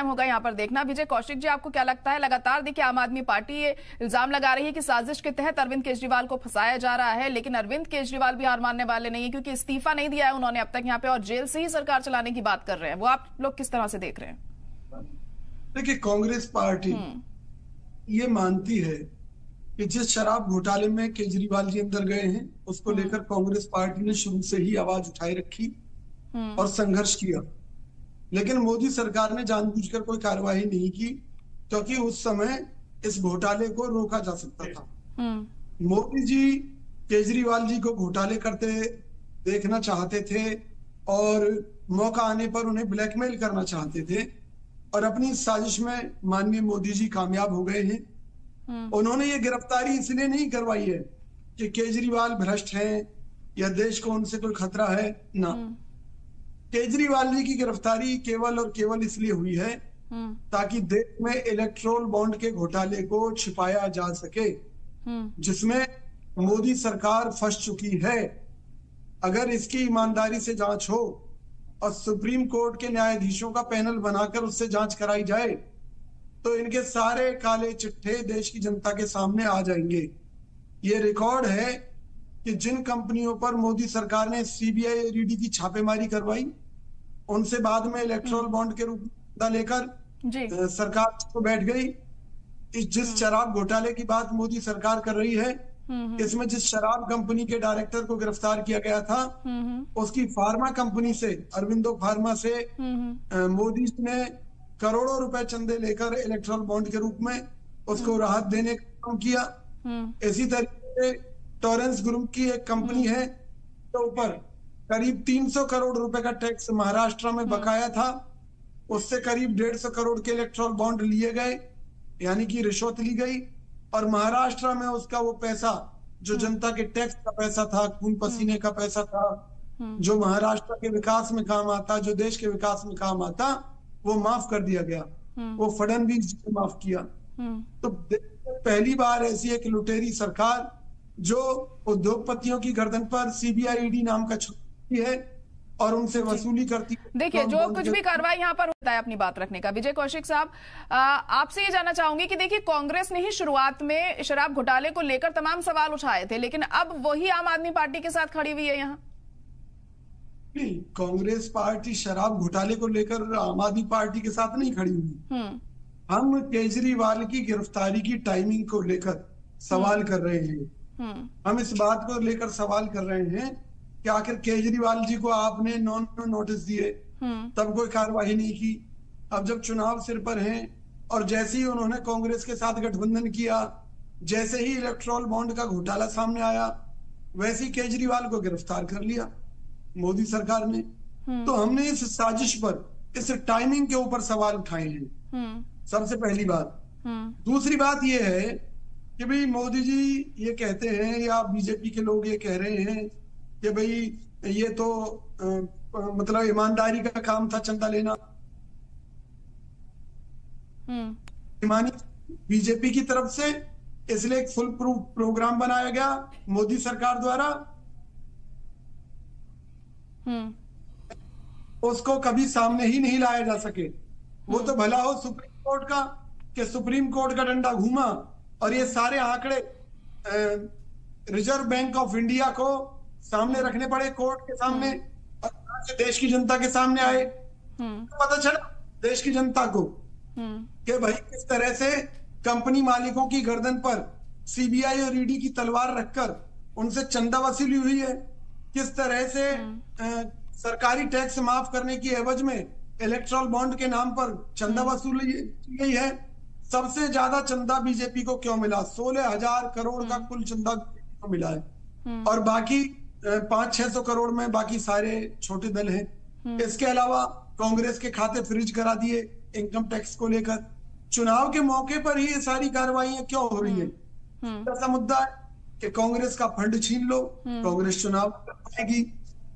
अहम होगा यहाँ पर देखना। विजय कौशिक जी, आपको क्या लगता है? लगातार देखिए आम आदमी पार्टी ये इल्जाम लगा रही है कि साजिश के तहत अरविंद केजरीवाल को फंसाया जा रहा है, लेकिन अरविंद केजरीवाल भी हार मानने वाले नहीं है, क्योंकि इस्तीफा नहीं दिया है उन्होंने अब तक यहाँ पे, और जेल से ही सरकार चलाने की बात कर रहे हैं। वो आप लोग किस तरह से देख रहे हैं? देखिए, कांग्रेस पार्टी ये मानती है कि जिस शराब घोटाले में केजरीवाल जी अंदर गए हैं, उसको लेकर कांग्रेस पार्टी ने शुरू से ही आवाज उठाई रखी और संघर्ष किया। लेकिन मोदी सरकार ने जानबूझकर कोई कार्रवाई नहीं की, क्योंकि उस समय इस घोटाले को रोका जा सकता था। मोदी जी केजरीवाल जी को घोटाले करते देखना चाहते थे और मौका आने पर उन्हें ब्लैकमेल करना चाहते थे, और अपनी साजिश में माननीय मोदी जी कामयाब हो गए हैं। उन्होंने ये गिरफ्तारी इसलिए नहीं करवाई है कि केजरीवाल भ्रष्ट हैं या देश को उनसे कोई खतरा है ना। केजरीवाल जी की गिरफ्तारी केवल और केवल इसलिए हुई है ताकि देश में इलेक्ट्रोल बॉन्ड के घोटाले को छिपाया जा सके, जिसमें मोदी सरकार फंस चुकी है। अगर इसकी ईमानदारी से जांच हो और सुप्रीम कोर्ट के न्यायाधीशों का पैनल बनाकर उससे जांच कराई जाए, तो इनके सारे काले चिट्ठे देश की जनता के सामने आ जाएंगे। ये रिकॉर्ड है कि जिन कंपनियों पर मोदी सरकार ने सीबीआई ईडी की छापेमारी करवाई, उनसे बाद में इलेक्ट्रोल बॉन्ड के रूप में लेकर सरकार तो बैठ गई। जिस शराब घोटाले की बात मोदी सरकार कर रही है, इसमें जिस शराब कंपनी के डायरेक्टर को गिरफ्तार किया गया था, उसकी फार्मा कंपनी से, अरविंदो फार्मा से मोदी ने करोड़ों रुपए चंदे लेकर इलेक्ट्रोल बॉन्ड के रूप में उसको राहत देने का काम किया। इसी तरीके से टॉरेंस ग्रुप की एक कंपनी है, तो ऊपर करीब 300 करोड़ रुपए का टैक्स महाराष्ट्र में बकाया था, उससे करीब 150 करोड़ के इलेक्ट्रोल बॉन्ड लिए गए, यानी कि रिश्वत ली गई। और महाराष्ट्र में उसका वो पैसा जो जनता के टैक्स का पैसा था, खून पसीने का पैसा था, जो महाराष्ट्र के विकास में काम आता, जो देश के विकास में काम आता, वो माफ कर दिया गया। वो फडणवीस जी ने माफ किया। तो पहली बार ऐसी एक लुटेरी सरकार जो उद्योगपतियों की गर्दन पर सीबीआई ईडी नाम का छुपती है और उनसे वसूली करती है। देखिए, जो कुछ भी कार्रवाई यहाँ पर होता है अपनी बात रखने का। विजय कौशिक साहब, आपसे ये जानना चाहूंगी कि देखिए, कांग्रेस ने ही शुरुआत में शराब घोटाले को लेकर तमाम सवाल उठाए थे, लेकिन अब वही आम आदमी पार्टी के साथ खड़ी हुई है यहाँ। नहीं, कांग्रेस पार्टी शराब घोटाले को लेकर आम आदमी पार्टी के साथ नहीं खड़ी हुई। हम केजरीवाल की गिरफ्तारी की टाइमिंग को लेकर सवाल कर रहे हैं। हम इस बात को लेकर सवाल कर रहे हैं कि आखिर केजरीवाल जी को आपने नॉन नोटिस दिए, तब कोई कार्रवाई नहीं की। अब जब चुनाव सिर पर हैं और जैसे ही उन्होंने कांग्रेस के साथ गठबंधन किया, जैसे ही इलेक्ट्रोल बॉन्ड का घोटाला सामने आया, वैसे ही केजरीवाल को गिरफ्तार कर लिया मोदी सरकार ने। तो हमने इस साजिश पर, इस टाइमिंग के ऊपर सवाल उठाए हैं, सबसे पहली बात। दूसरी बात यह है कि भाई मोदी जी ये कहते हैं, या बीजेपी के लोग ये कह रहे हैं कि भाई ये तो मतलब ईमानदारी का काम था चंदा लेना। बीजेपी की तरफ से इसलिए एक फुल प्रूफ प्रोग्राम बनाया गया मोदी सरकार द्वारा, उसको कभी सामने ही नहीं लाया जा सके। वो तो भला हो सुप्रीम कोर्ट का, कि सुप्रीम कोर्ट का डंडा घूमा और ये सारे आंकड़े रिजर्व बैंक ऑफ इंडिया को सामने रखने पड़े, कोर्ट के सामने, और देश की जनता के सामने आए। पता चला देश की जनता को कि भाई किस तरह से कंपनी मालिकों की गर्दन पर सीबीआई और ईडी की तलवार रखकर उनसे चंदा वसूली हुई है, किस तरह से सरकारी टैक्स माफ करने की एवज में इलेक्ट्रोल बॉन्ड के नाम पर चंदा वसूली की गई है। सबसे ज्यादा चंदा बीजेपी को क्यों मिला? 16,000 करोड़ का कुल चंदा को मिला है, और बाकी 500-600 करोड़ में बाकी सारे छोटे दल हैं। इसके अलावा कांग्रेस के खाते फ्रीज करा दिए इनकम टैक्स को लेकर। चुनाव के मौके पर ही ये सारी कार्रवाइयां क्यों हो रही है? ऐसा मुद्दा है कि कांग्रेस का फंड छीन लो, कांग्रेस चुनाव करेगी।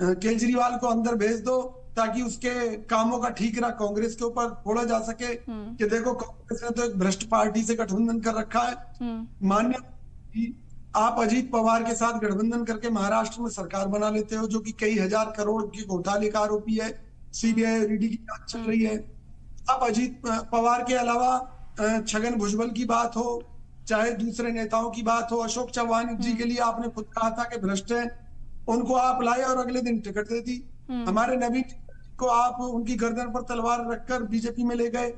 केजरीवाल को अंदर भेज दो ताकि उसके कामों का ठीकरा कांग्रेस के ऊपर फोड़ा जा सके कि देखो कांग्रेस ने तो एक भ्रष्ट पार्टी से गठबंधन कर रखा है। मान्य आप अजीत पवार के साथ गठबंधन करके महाराष्ट्र में सरकार बना लेते हो, जो कि कई हजार करोड़ के घोटाले का आरोपी है। सीबीआई और ईडी की जांच चल रही है। अब अजीत पवार के अलावा छगन भुजबल की बात हो, चाहे दूसरे नेताओं की बात हो, अशोक चव्हाण जी के लिए आपने खुद कहा था कि भ्रष्ट हैं, उनको आप लाए और अगले दिन टिकट दे दी। हमारे नवीन को आप उनकी गर्दन पर तलवार रखकर बीजेपी में ले गए,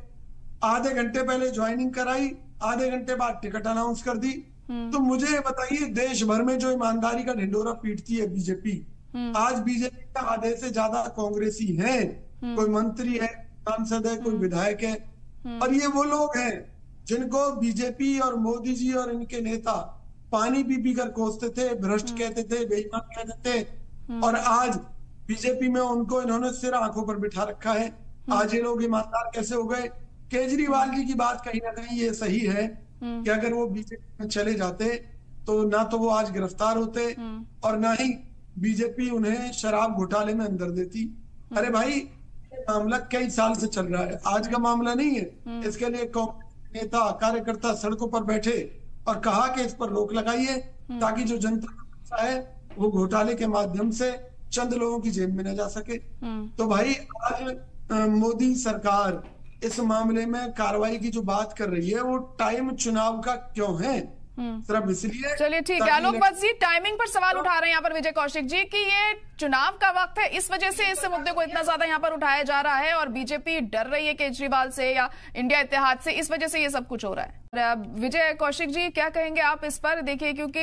आधे घंटे पहले ज्वाइनिंग कराई, आधे घंटे बाद टिकट अनाउंस कर दी। तो मुझे बताइए, देश भर में जो ईमानदारी का ढिंडोरा पीटती है बीजेपी, आज बीजेपी का आधे से ज्यादा कांग्रेसी है, कोई मंत्री है, सांसद है, कोई विधायक है, और ये वो लोग हैं जिनको बीजेपी और मोदी जी और इनके नेता पानी पी पी कर कोसते थे, भ्रष्ट कहते थे, बेईमान कहते थे, और आज बीजेपी में उनको इन्होंने सिर आंखों पर बिठा रखा है। आज ये लोग ईमानदार कैसे हो गए? केजरीवाल जी की बात कहीं ना कहीं ये सही है कि अगर वो बीजेपी में चले जाते तो ना तो वो आज गिरफ्तार होते और ना ही बीजेपी उन्हें शराब घोटाले में अंदर देती। अरे भाई, ये मामला कई साल से चल रहा है, आज का मामला नहीं है। इसके लिए कांग्रेस नेता कार्यकर्ता सड़कों पर बैठे और कहा कि इस पर रोक लगाइए ताकि जो जनता का पैसा है वो घोटाले के माध्यम से चंद लोगों की जेब में न जा सके। तो भाई, आज मोदी सरकार इस मामले में कार्रवाई की जो बात कर रही है वो टाइम चुनाव का क्यों है? सिर्फ इसलिए। चलिए ठीक है, आलोक वत्स जी टाइमिंग पर सवाल उठा रहे हैं यहाँ पर विजय कौशिक जी कि ये चुनाव का वक्त है, इस वजह से इस मुद्दे को इतना ज्यादा यहाँ पर उठाया जा रहा है और बीजेपी डर रही है केजरीवाल से या इंडिया इत्तेहाद से, इस वजह से ये सब कुछ हो रहा है। विजय कौशिक जी क्या कहेंगे आप इस पर? देखिए, क्योंकि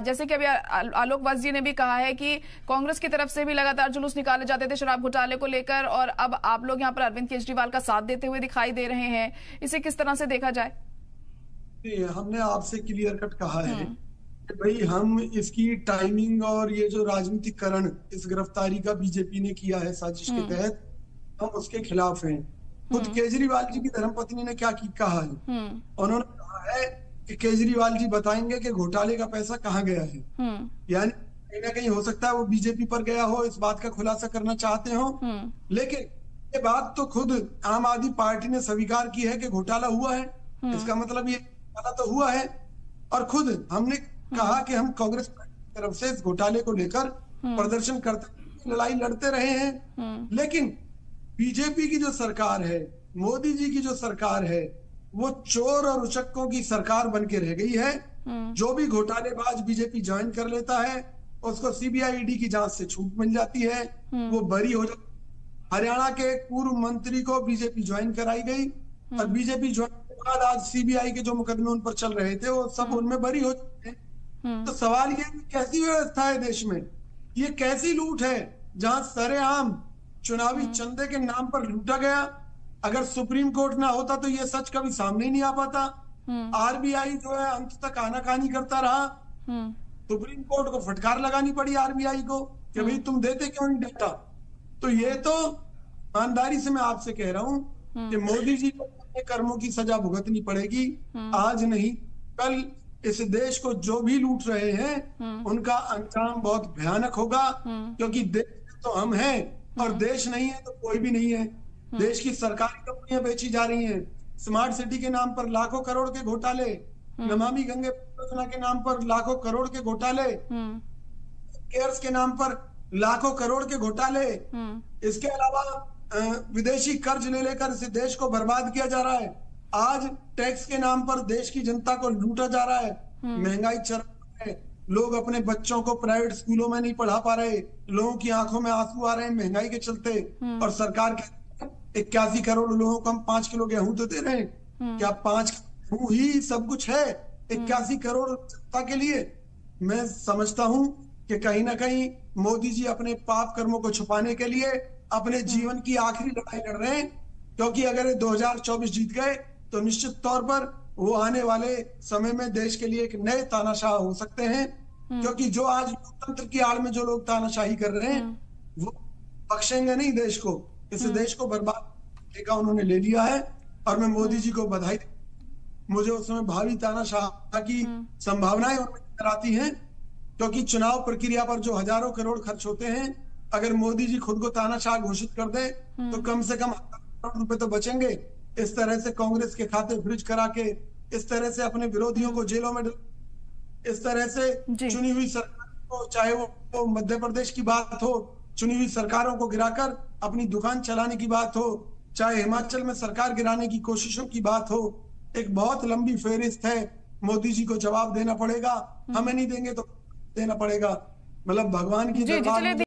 जैसे कि अभी आलोक वत्स जी ने भी कहा है कि कांग्रेस की तरफ से भी लगातार जुलूस निकाले जाते थे शराब घोटाले को लेकर, और अब आप लोग यहाँ पर अरविंद केजरीवाल का साथ देते हुए दिखाई दे रहे हैं, इसे किस तरह से देखा जाए? हमने आपसे क्लियर कट कहा है कि भाई हम इसकी टाइमिंग और ये जो राजनीतिकरण इस गिरफ्तारी का बीजेपी ने किया है साजिश के तहत, हम उसके खिलाफ हैं। खुद केजरीवाल जी की धर्मपत्नी ने क्या कहा है, उन्होंने कहा है कि केजरीवाल जी बताएंगे कि घोटाले का पैसा कहाँ गया है। यानी कहीं ना कहीं हो सकता है वो बीजेपी पर गया हो, इस बात का खुलासा करना चाहते हो, लेकिन ये बात तो खुद आम आदमी पार्टी ने स्वीकार की है कि घोटाला हुआ है। इसका मतलब ये तो हुआ है, और खुद हमने कहा कि हम कांग्रेस की तरफ से इस घोटाले को लेकर प्रदर्शन करते, लड़ाई लड़ते रहे हैं। लेकिन बीजेपी की जो सरकार है, मोदी जी की जो सरकार है, वो चोर और उचक्कों की सरकार बन के रह गई है। जो भी घोटालेबाज बीजेपी ज्वाइन कर लेता है उसको सीबीआई ईडी की जांच से छूट मिल जाती है, वो बरी हो जाती है। हरियाणा के एक पूर्व मंत्री को बीजेपी ज्वाइन कराई गई और बीजेपी ज्वाइन बाद आज सीबीआई के जो मुकदमे उन पर चल रहे थे वो सब उनमें बरी हो चुके हैं। तो सवाल ये कैसी व्यवस्था है देश में, ये कैसी लूट है जहां सरेआम चुनावी चंदे के नाम पर लूटा गया। अगर सुप्रीम कोर्ट ना होता तो ये सच कभी सामने ही नहीं आ पाता। आरबीआई जो है अंत तक आनाकानी करता रहा, सुप्रीम कोर्ट को फटकार लगानी पड़ी आरबीआई को कि भाई तुम देते क्यों नहीं डेटा। तो ये तो ईमानदारी से मैं आपसे कह रहा हूं कि मोदी जी को कर्मों की सजा भुगतनी पड़ेगी, आज नहीं कल। इस देश को जो भी लूट रहे हैं उनका अंजाम बहुत भयानक होगा, क्योंकि देश तो हम हैं और देश नहीं है तो कोई भी नहीं है। देश की सरकारी कंपनियां बेची जा रही हैं, स्मार्ट सिटी के नाम पर लाखों करोड़ के घोटाले, नमामि गंगे परियोजना के नाम पर लाखों करोड़ के घोटाले, केयर्स के नाम पर लाखों करोड़ के घोटाले, इसके अलावा विदेशी कर्ज ले लेकर इस देश को बर्बाद किया जा रहा है। आज टैक्स के नाम पर देश की जनता को लूटा जा रहा है, महंगाई चरम है, लोग अपने बच्चों को प्राइवेट स्कूलों में नहीं पढ़ा पा रहे, लोगों की आंखों में आंसू आ रहे हैं महंगाई के चलते, और सरकार के 81 करोड़ लोगों को हम 5 किलो गेहूं तो दे रहे हैं। क्या 5 गेहूं ही सब कुछ है 81 करोड़ जनता के लिए? मैं समझता हूं कि कहीं ना कहीं मोदी जी अपने पाप कर्मों को छुपाने के लिए अपने जीवन की आखिरी लड़ाई लड़ रहे हैं, क्योंकि अगर ये 2024 जीत गए तो निश्चित तौर पर वो आने वाले समय में देश के लिए एक नए तानाशाह हो सकते हैं। क्योंकि जो आज लोकतंत्र की आड़ में जो लोग तानाशाही कर रहे हैं वो बख्शेंगे नहीं देश को, इस देश को बर्बाद का उन्होंने ले लिया है। और मैं मोदी जी को बधाई, मुझे उसमें भावी तानाशाह की संभावनाएं नजर आती हैं, क्योंकि चुनाव प्रक्रिया पर जो हजारों करोड़ खर्च होते हैं, अगर मोदी जी खुद को तानाशाह घोषित कर दे तो कम से कम करोड़ रुपए तो बचेंगे। इस तरह से कांग्रेस के खाते फ्रीज करा के, इस तरह से अपने विरोधियों को जेलों में, इस तरह से चुनी हुई सरकार को, चाहे वो मध्य प्रदेश की बात हो, चुनी हुई सरकारों को गिराकर अपनी दुकान चलाने की बात हो, चाहे हिमाचल में सरकार गिराने की कोशिशों की बात हो, एक बहुत लंबी फेहरिस्त है। मोदी जी को जवाब देना पड़ेगा, हमें नहीं देंगे तो देना पड़ेगा। मतलब भगवान की दरबार में